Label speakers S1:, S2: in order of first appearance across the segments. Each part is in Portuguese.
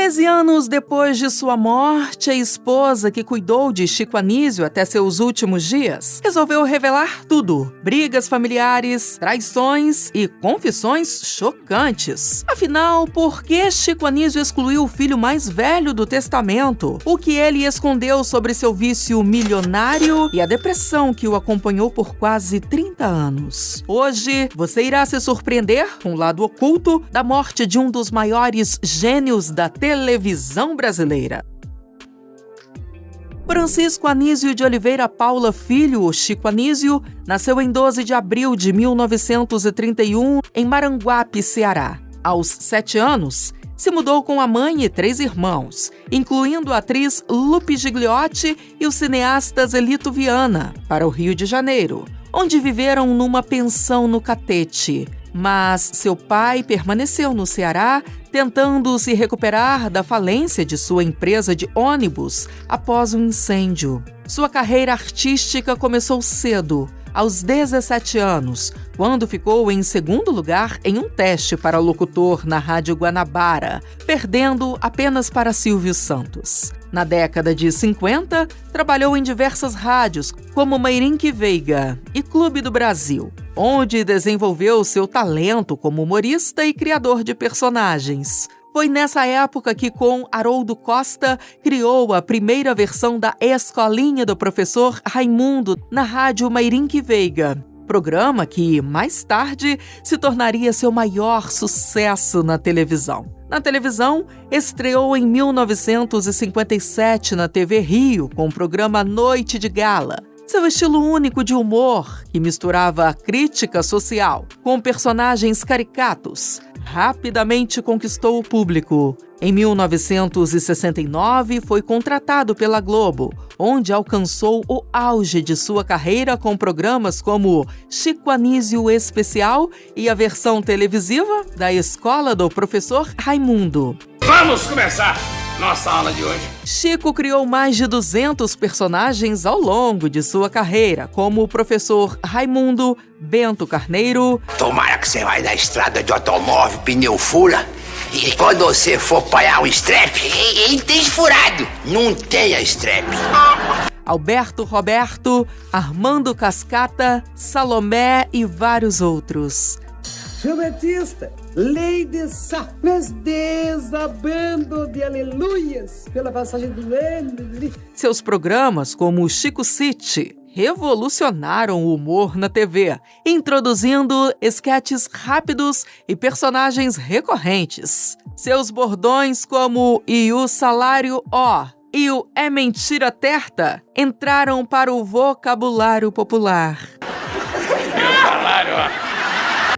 S1: 13 anos depois de sua morte, a esposa que cuidou de Chico Anísio até seus últimos dias resolveu revelar tudo: brigas familiares, traições e confissões chocantes. Afinal, por que Chico Anísio excluiu o filho mais velho do testamento? O que ele escondeu sobre seu vício milionário e a depressão que o acompanhou por quase 30 anos? Hoje, você irá se surpreender com o lado oculto da morte de um dos maiores gênios da televisão brasileira. Francisco Anísio de Oliveira Paula Filho, o Chico Anísio, nasceu em 12 de abril de 1931 em Maranguape, Ceará. Aos 7 anos, se mudou com a mãe e 3 irmãos, incluindo a atriz Lupe Gigliotti e o cineasta Zelito Viana, para o Rio de Janeiro, onde viveram numa pensão no Catete. Mas seu pai permaneceu no Ceará, tentando se recuperar da falência de sua empresa de ônibus após um incêndio. Sua carreira artística começou cedo, aos 17 anos, quando ficou em segundo lugar em um teste para locutor na Rádio Guanabara, perdendo apenas para Silvio Santos. Na década de 50, trabalhou em diversas rádios, como Mairinque Veiga e Clube do Brasil, onde desenvolveu seu talento como humorista e criador de personagens. Foi nessa época que, com Haroldo Costa, criou a primeira versão da Escolinha do Professor Raimundo na rádio Mairinque Veiga, programa que, mais tarde, se tornaria seu maior sucesso na televisão. Na televisão, estreou em 1957 na TV Rio com o programa Noite de Gala. Seu estilo único de humor, que misturava a crítica social com personagens caricatos, rapidamente conquistou o público. Em 1969, foi contratado pela Globo, onde alcançou o auge de sua carreira com programas como Chico Anísio Especial e a versão televisiva da Escola do Professor Raimundo.
S2: Vamos começar nossa aula de hoje.
S1: Chico criou mais de 200 personagens ao longo de sua carreira, como o professor Raimundo, Bento Carneiro.
S3: Tomara que você vai na estrada de automóvel, pneu fura, e quando você for apanhar o strap, ele tem furado. Não tenha strap.
S1: Alberto Roberto, Armando Cascata, Salomé e vários outros.
S4: João Batista, Lady Sá, mas desabando de aleluias pela passagem do ano.
S1: Seus programas, como o Chico City, revolucionaram o humor na TV, introduzindo esquetes rápidos e personagens recorrentes. Seus bordões como "E o salário ó" e o "É mentira terta" entraram para o vocabulário popular.
S2: E o salário ó.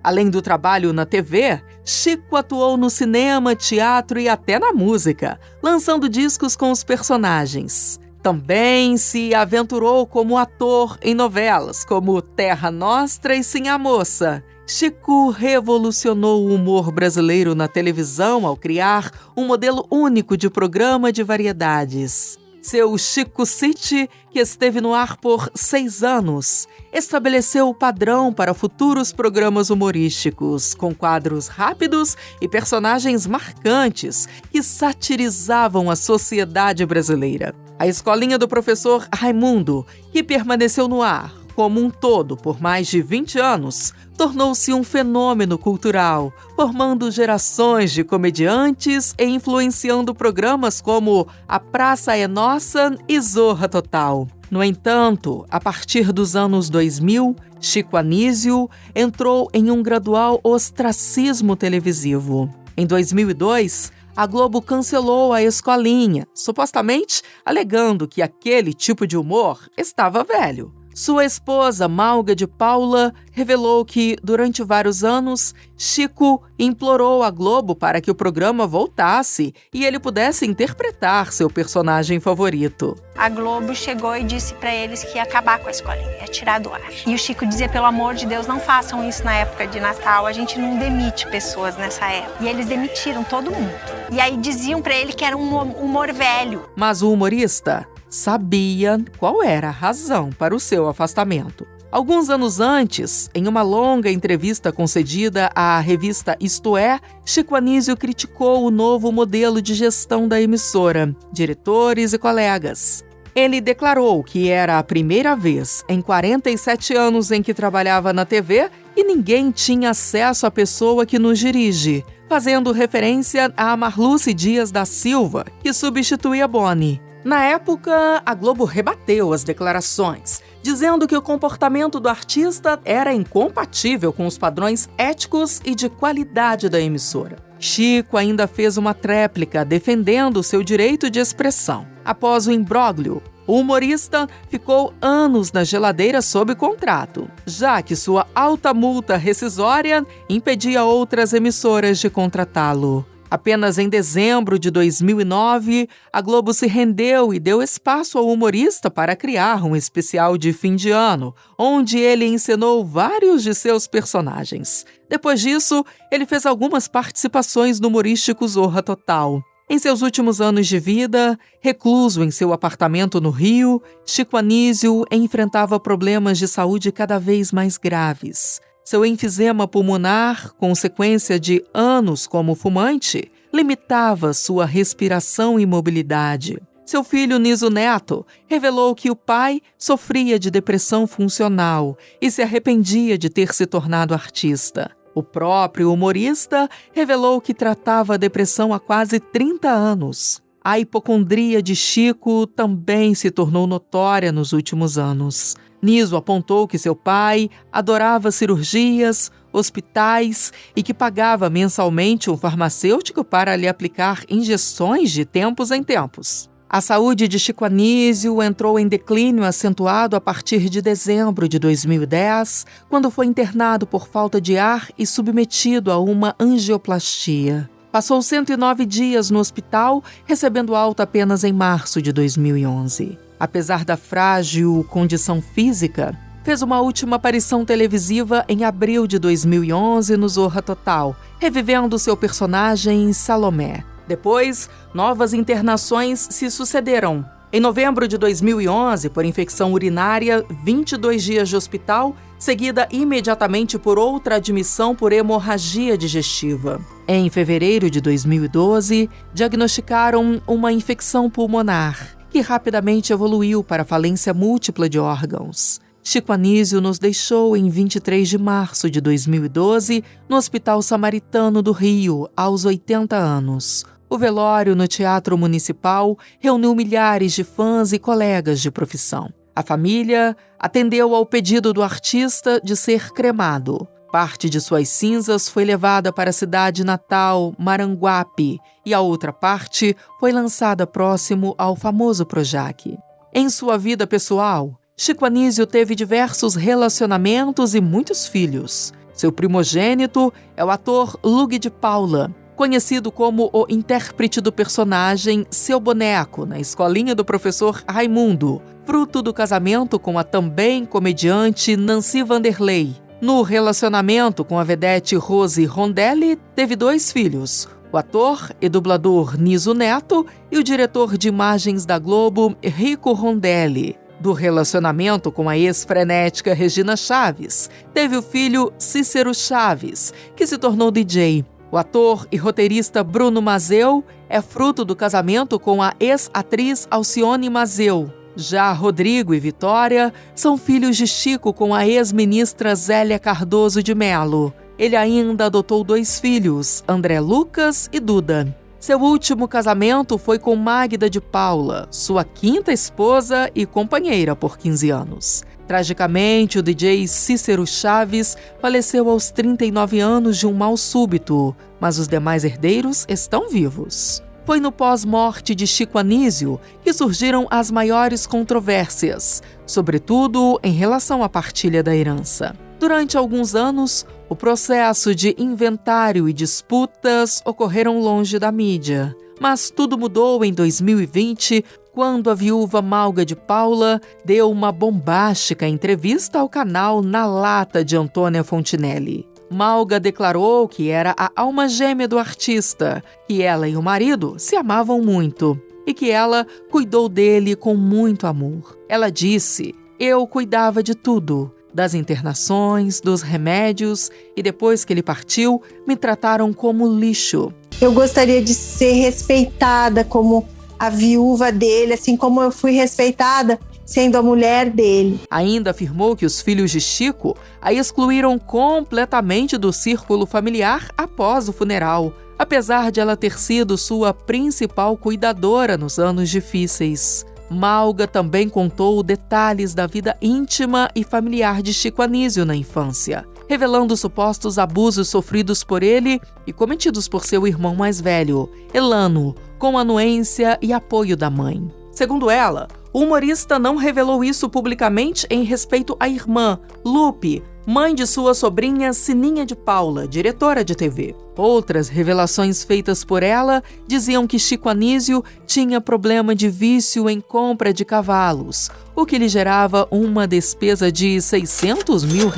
S1: Além do trabalho na TV, Chico atuou no cinema, teatro e até na música, lançando discos com os personagens. Também se aventurou como ator em novelas, como Terra Nostra e Sim a Moça. Chico revolucionou o humor brasileiro na televisão ao criar um modelo único de programa de variedades. Seu Chico City, que esteve no ar por 6 anos, estabeleceu o padrão para futuros programas humorísticos, com quadros rápidos e personagens marcantes que satirizavam a sociedade brasileira. A Escolinha do Professor Raimundo, que permaneceu no ar como um todo por mais de 20 anos, tornou-se um fenômeno cultural, formando gerações de comediantes e influenciando programas como A Praça é Nossa e Zorra Total. No entanto, a partir dos anos 2000, Chico Anísio entrou em um gradual ostracismo televisivo. Em 2002, a Globo cancelou a Escolinha, supostamente alegando que aquele tipo de humor estava velho. Sua esposa, Malga de Paula, revelou que, durante vários anos, Chico implorou a Globo para que o programa voltasse e ele pudesse interpretar seu personagem favorito.
S5: A Globo chegou e disse para eles que ia acabar com a Escolinha, ia tirar do ar. E o Chico dizia, pelo amor de Deus, não façam isso na época de Natal, a gente não demite pessoas nessa época. E eles demitiram todo mundo. E aí diziam para ele que era um humor velho.
S1: Mas o humorista sabia qual era a razão para o seu afastamento. Alguns anos antes, em uma longa entrevista concedida à revista Isto É, Chico Anísio criticou o novo modelo de gestão da emissora, diretores e colegas. Ele declarou que era a primeira vez em 47 anos em que trabalhava na TV e ninguém tinha acesso à pessoa que nos dirige, fazendo referência a Marluce Dias da Silva, que substituía Boni. Na época, a Globo rebateu as declarações, dizendo que o comportamento do artista era incompatível com os padrões éticos e de qualidade da emissora. Chico ainda fez uma tréplica defendendo seu direito de expressão. Após o imbróglio, o humorista ficou anos na geladeira sob contrato, já que sua alta multa rescisória impedia outras emissoras de contratá-lo. Apenas em dezembro de 2009, a Globo se rendeu e deu espaço ao humorista para criar um especial de fim de ano, onde ele encenou vários de seus personagens. Depois disso, ele fez algumas participações no humorístico Zorra Total. Em seus últimos anos de vida, recluso em seu apartamento no Rio, Chico Anísio enfrentava problemas de saúde cada vez mais graves. Seu enfisema pulmonar, consequência de anos como fumante, limitava sua respiração e mobilidade. Seu filho Niso Neto revelou que o pai sofria de depressão funcional e se arrependia de ter se tornado artista. O próprio humorista revelou que tratava a depressão há quase 30 anos. A hipocondria de Chico também se tornou notória nos últimos anos. Niso apontou que seu pai adorava cirurgias, hospitais e que pagava mensalmente um farmacêutico para lhe aplicar injeções de tempos em tempos. A saúde de Chico Anísio entrou em declínio acentuado a partir de dezembro de 2010, quando foi internado por falta de ar e submetido a uma angioplastia. Passou 109 dias no hospital, recebendo alta apenas em março de 2011. Apesar da frágil condição física, fez uma última aparição televisiva em abril de 2011 no Zorra Total, revivendo seu personagem Salomé. Depois, novas internações se sucederam. Em novembro de 2011, por infecção urinária, 22 dias de hospital, seguida imediatamente por outra admissão por hemorragia digestiva. Em fevereiro de 2012, diagnosticaram uma infecção pulmonar, que rapidamente evoluiu para falência múltipla de órgãos. Chico Anísio nos deixou em 23 de março de 2012, no Hospital Samaritano do Rio, aos 80 anos. O velório no Teatro Municipal reuniu milhares de fãs e colegas de profissão. A família atendeu ao pedido do artista de ser cremado. Parte de suas cinzas foi levada para a cidade natal, Maranguape, e a outra parte foi lançada próximo ao famoso Projac. Em sua vida pessoal, Chico Anísio teve diversos relacionamentos e muitos filhos. Seu primogênito é o ator Lug de Paula, conhecido como o intérprete do personagem Seu Boneco, na escolinha do professor Raimundo, fruto do casamento com a também comediante Nancy Vanderlei. No relacionamento com a vedete Rose Rondelli, teve 2 filhos, o ator e dublador Niso Neto e o diretor de imagens da Globo, Rico Rondelli. Do relacionamento com a ex-frenética Regina Chaves, teve o filho Cícero Chaves, que se tornou DJ. O ator e roteirista Bruno Mazeu é fruto do casamento com a ex-atriz Alcione Mazeu. Já Rodrigo e Vitória são filhos de Chico com a ex-ministra Zélia Cardoso de Mello. Ele ainda adotou 2 filhos, André Lucas e Duda. Seu último casamento foi com Magda de Paula, sua 5ª esposa e companheira por 15 anos. Tragicamente, o DJ Cícero Chaves faleceu aos 39 anos de um mal súbito, mas os demais herdeiros estão vivos. Foi no pós-morte de Chico Anísio que surgiram as maiores controvérsias, sobretudo em relação à partilha da herança. Durante alguns anos, o processo de inventário e disputas ocorreram longe da mídia. Mas tudo mudou em 2020, quando a viúva Malga de Paula deu uma bombástica entrevista ao canal Na Lata de Antônia Fontinelli. Malga declarou que era a alma gêmea do artista, que ela e o marido se amavam muito e que ela cuidou dele com muito amor. Ela disse: "Eu cuidava de tudo. das internações, dos remédios, e depois que ele partiu, me trataram como lixo.
S6: Eu gostaria de ser respeitada como a viúva dele, assim como eu fui respeitada sendo a mulher dele.
S1: Ainda afirmou que os filhos de Chico a excluíram completamente do círculo familiar após o funeral, apesar de ela ter sido sua principal cuidadora nos anos difíceis. Malga também contou detalhes da vida íntima e familiar de Chico Anísio na infância, revelando supostos abusos sofridos por ele e cometidos por seu irmão mais velho, Elano, com anuência e apoio da mãe. Segundo ela, o humorista não revelou isso publicamente em respeito à irmã, Lupe, mãe de sua sobrinha Sininha de Paula, diretora de TV. Outras revelações feitas por ela diziam que Chico Anísio tinha problema de vício em compra de cavalos, o que lhe gerava uma despesa de R$600 mil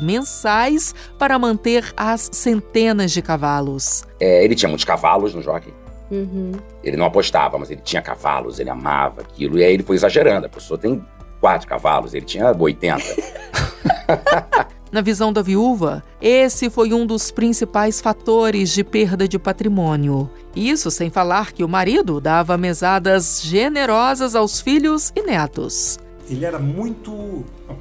S1: mensais para manter as centenas de cavalos.
S7: Ele tinha muitos cavalos no jockey. Ele não apostava, mas ele tinha cavalos, ele amava aquilo. E aí ele foi exagerando. A pessoa tem 4 cavalos, ele tinha 80.
S1: Na visão da viúva, esse foi um dos principais fatores de perda de patrimônio. Isso sem falar que o marido dava mesadas generosas aos filhos e netos.
S8: Ele era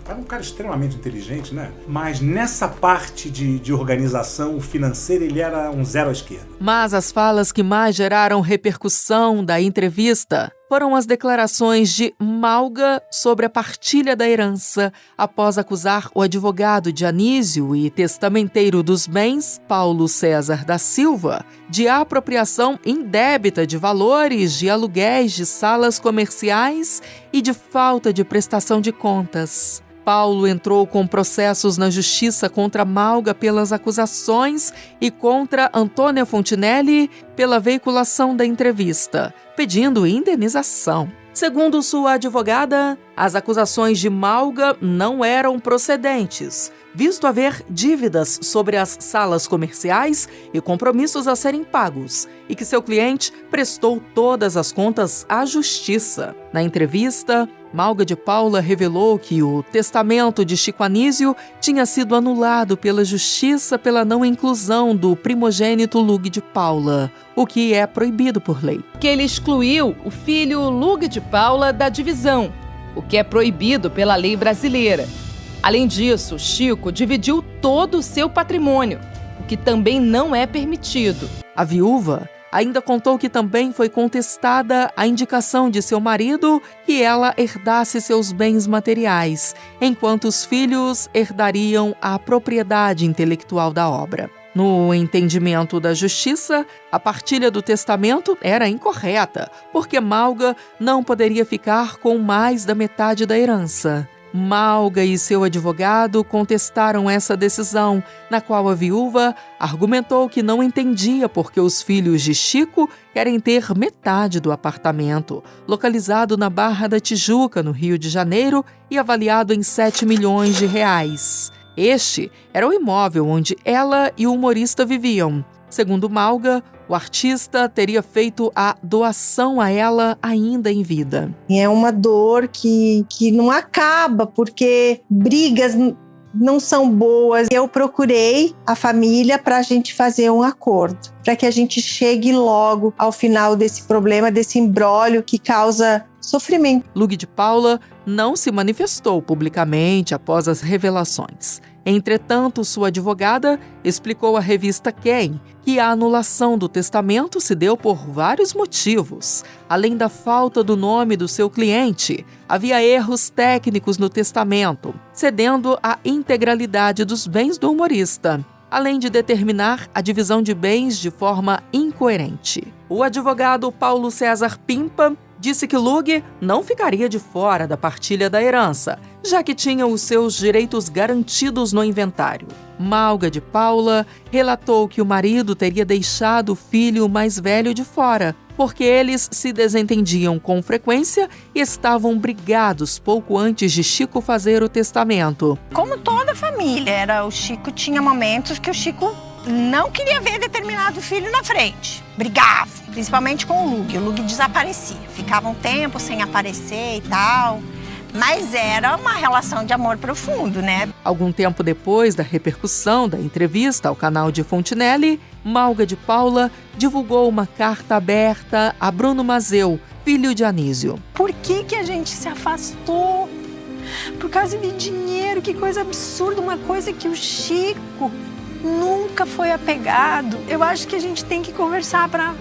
S8: era um cara extremamente inteligente, né? Mas nessa parte de organização financeira, ele era um zero à esquerda.
S1: Mas as falas que mais geraram repercussão da entrevista foram as declarações de Malga sobre a partilha da herança, após acusar o advogado de Anísio e testamenteiro dos bens, Paulo César da Silva, de apropriação indébita de valores de aluguéis de salas comerciais e de falta de prestação de contas. Paulo entrou com processos na justiça contra Malga pelas acusações e contra Antônia Fontinelli pela veiculação da entrevista, pedindo indenização. Segundo sua advogada, as acusações de Malga não eram procedentes, visto haver dívidas sobre as salas comerciais e compromissos a serem pagos, e que seu cliente prestou todas as contas à justiça. Na entrevista, Malga de Paula revelou que o testamento de Chico Anísio tinha sido anulado pela justiça pela não inclusão do primogênito Lug de Paula, o que é proibido por lei.
S9: Que ele excluiu o filho Lug de Paula da divisão, o que é proibido pela lei brasileira. Além disso, Chico dividiu todo o seu patrimônio, o que também não é permitido.
S1: A viúva ainda contou que também foi contestada a indicação de seu marido que ela herdasse seus bens materiais, enquanto os filhos herdariam a propriedade intelectual da obra. No entendimento da justiça, a partilha do testamento era incorreta, porque Malga não poderia ficar com mais da metade da herança. Malga e seu advogado contestaram essa decisão, na qual a viúva argumentou que não entendia porque os filhos de Chico querem ter metade do apartamento, localizado na Barra da Tijuca, no Rio de Janeiro, e avaliado em R$7 milhões. Este era o imóvel onde ela e o humorista viviam. Segundo Malga, o artista teria feito a doação a ela ainda em vida.
S6: É uma dor que não acaba, porque brigas não são boas. Eu procurei a família para a gente fazer um acordo, para que a gente chegue logo ao final desse problema, desse imbróglio que causa sofrimento.
S1: Lug de Paula não se manifestou publicamente após as revelações. Entretanto, sua advogada explicou à revista Quem que a anulação do testamento se deu por vários motivos. Além da falta do nome do seu cliente, havia erros técnicos no testamento, cedendo a integralidade dos bens do humorista, além de determinar a divisão de bens de forma incoerente. O advogado Paulo César Pimpa disse que Lug não ficaria de fora da partilha da herança, já que tinha os seus direitos garantidos no inventário. Malga de Paula relatou que o marido teria deixado o filho mais velho de fora, porque eles se desentendiam com frequência e estavam brigados pouco antes de Chico fazer o testamento.
S5: Como toda família, o Chico tinha momentos que o Chico não queria ver determinado filho na frente. Brigava, principalmente com o Lug. O Lug desaparecia. Ficava um tempo sem aparecer e tal. Mas era uma relação de amor profundo, né?
S1: Algum tempo depois da repercussão da entrevista ao canal de Fontinelli, Malga de Paula divulgou uma carta aberta a Bruno Mazzeo, filho de Anísio.
S5: Por que a gente se afastou? Por causa de dinheiro, que coisa absurda, uma coisa que o Chico nunca foi apegado. Eu acho que a gente tem que conversar para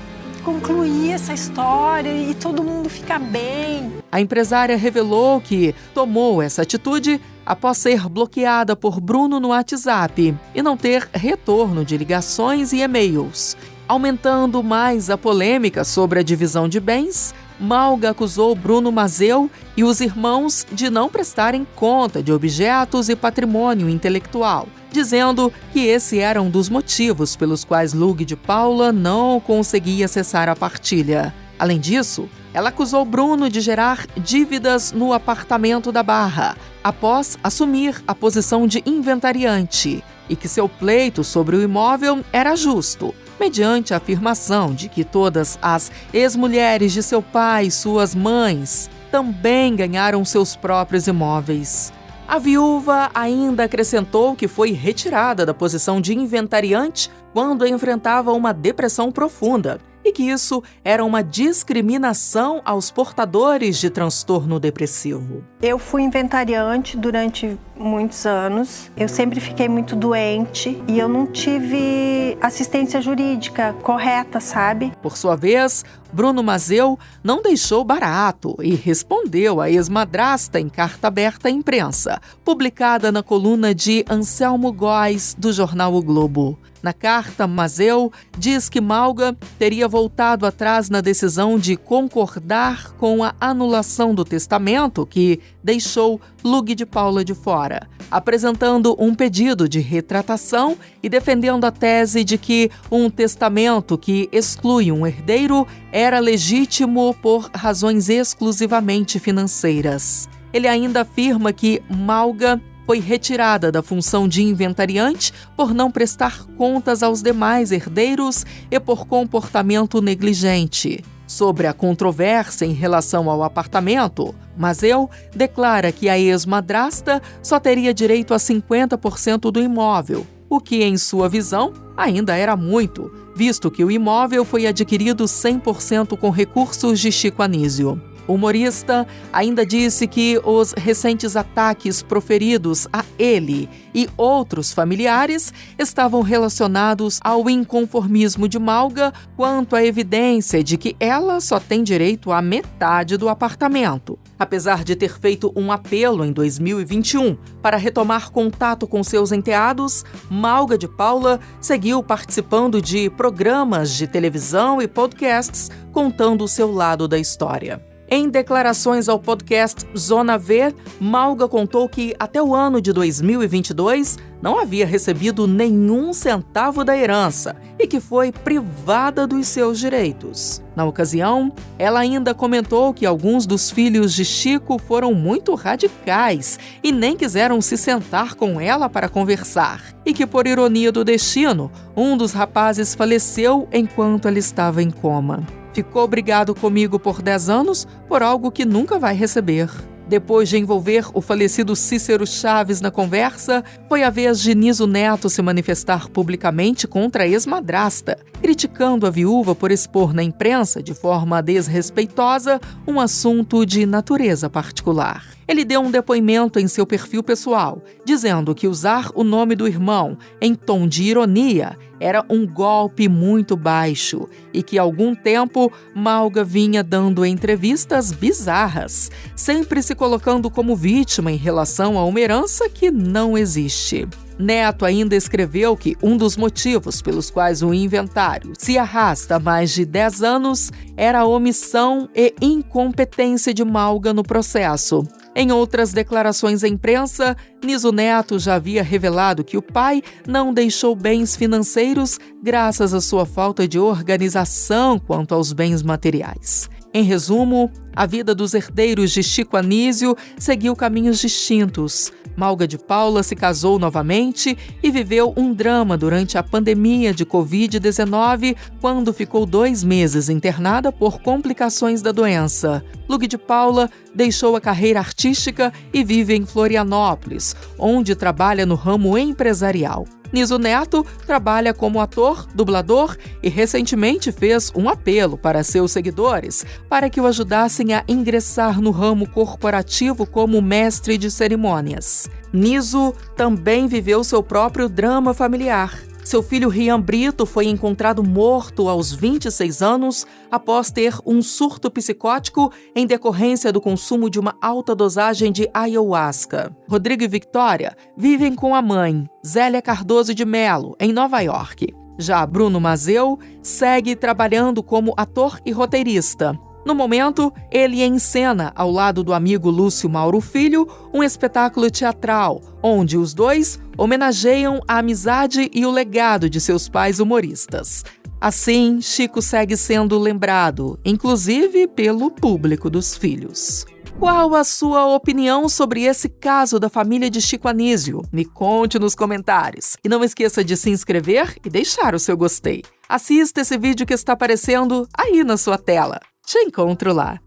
S5: concluir essa história e todo mundo ficar bem.
S1: A empresária revelou que tomou essa atitude após ser bloqueada por Bruno no WhatsApp e não ter retorno de ligações e e-mails. Aumentando mais a polêmica sobre a divisão de bens, Malga acusou Bruno Mazzeo e os irmãos de não prestarem conta de objetos e patrimônio intelectual, dizendo que esse era um dos motivos pelos quais Lug de Paula não conseguia cessar a partilha. Além disso, ela acusou Bruno de gerar dívidas no apartamento da Barra, após assumir a posição de inventariante, e que seu pleito sobre o imóvel era justo, mediante a afirmação de que todas as ex-mulheres de seu pai e suas mães também ganharam seus próprios imóveis. A viúva ainda acrescentou que foi retirada da posição de inventariante quando enfrentava uma depressão profunda e que isso era uma discriminação aos portadores de transtorno depressivo.
S6: Eu fui inventariante durante muitos anos. Eu sempre fiquei muito doente e eu não tive assistência jurídica correta, sabe?
S1: Por sua vez, Bruno Mazzeo não deixou barato e respondeu à ex-madrasta em carta aberta à imprensa, publicada na coluna de Anselmo Góes, do jornal O Globo. Na carta, Mazzeo diz que Malga teria voltado atrás na decisão de concordar com a anulação do testamento que deixou Lug de Paula de fora, apresentando um pedido de retratação e defendendo a tese de que um testamento que exclui um herdeiro era legítimo por razões exclusivamente financeiras. Ele ainda afirma que Malga foi retirada da função de inventariante por não prestar contas aos demais herdeiros e por comportamento negligente. Sobre a controvérsia em relação ao apartamento, Mazzeo declara que a ex-madrasta só teria direito a 50% do imóvel, o que, em sua visão, ainda era muito, visto que o imóvel foi adquirido 100% com recursos de Chico Anísio. O humorista ainda disse que os recentes ataques proferidos a ele e outros familiares estavam relacionados ao inconformismo de Malga quanto à evidência de que ela só tem direito à metade do apartamento. Apesar de ter feito um apelo em 2021 para retomar contato com seus enteados, Malga de Paula seguiu participando de programas de televisão e podcasts contando o seu lado da história. Em declarações ao podcast Zona V, Malga contou que até o ano de 2022 não havia recebido nenhum centavo da herança e que foi privada dos seus direitos. Na ocasião, ela ainda comentou que alguns dos filhos de Chico foram muito radicais e nem quiseram se sentar com ela para conversar, e que, por ironia do destino, um dos rapazes faleceu enquanto ela estava em coma. Ficou brigado comigo por 10 anos por algo que nunca vai receber. Depois de envolver o falecido Cícero Chaves na conversa, foi a vez de Niso Neto se manifestar publicamente contra a ex-madrasta, criticando a viúva por expor na imprensa, de forma desrespeitosa, um assunto de natureza particular. Ele deu um depoimento em seu perfil pessoal, dizendo que usar o nome do irmão em tom de ironia era um golpe muito baixo e que há algum tempo Malga vinha dando entrevistas bizarras, sempre se colocando como vítima em relação a uma herança que não existe. Neto ainda escreveu que um dos motivos pelos quais o inventário se arrasta há mais de 10 anos era a omissão e incompetência de Malga no processo. Em outras declarações à imprensa, Niso Neto já havia revelado que o pai não deixou bens financeiros graças à sua falta de organização quanto aos bens materiais. Em resumo, a vida dos herdeiros de Chico Anísio seguiu caminhos distintos. Malga de Paula se casou novamente e viveu um drama durante a pandemia de Covid-19, quando ficou 2 meses internada por complicações da doença. Lug de Paula deixou a carreira artística e vive em Florianópolis, onde trabalha no ramo empresarial. Niso Neto trabalha como ator, dublador e recentemente fez um apelo para seus seguidores para que o ajudassem a ingressar no ramo corporativo como mestre de cerimônias. Niso também viveu seu próprio drama familiar. Seu filho Rian Brito foi encontrado morto aos 26 anos após ter um surto psicótico em decorrência do consumo de uma alta dosagem de ayahuasca. Rodrigo e Victoria vivem com a mãe, Zélia Cardoso de Mello, em Nova York. Já Bruno Mazeu segue trabalhando como ator e roteirista. No momento, ele encena, ao lado do amigo Lúcio Mauro Filho, um espetáculo teatral, onde os dois homenageiam a amizade e o legado de seus pais humoristas. Assim, Chico segue sendo lembrado, inclusive pelo público dos filhos. Qual a sua opinião sobre esse caso da família de Chico Anísio? Me conte nos comentários. E não esqueça de se inscrever e deixar o seu gostei. Assista esse vídeo que está aparecendo aí na sua tela. Te encontro lá.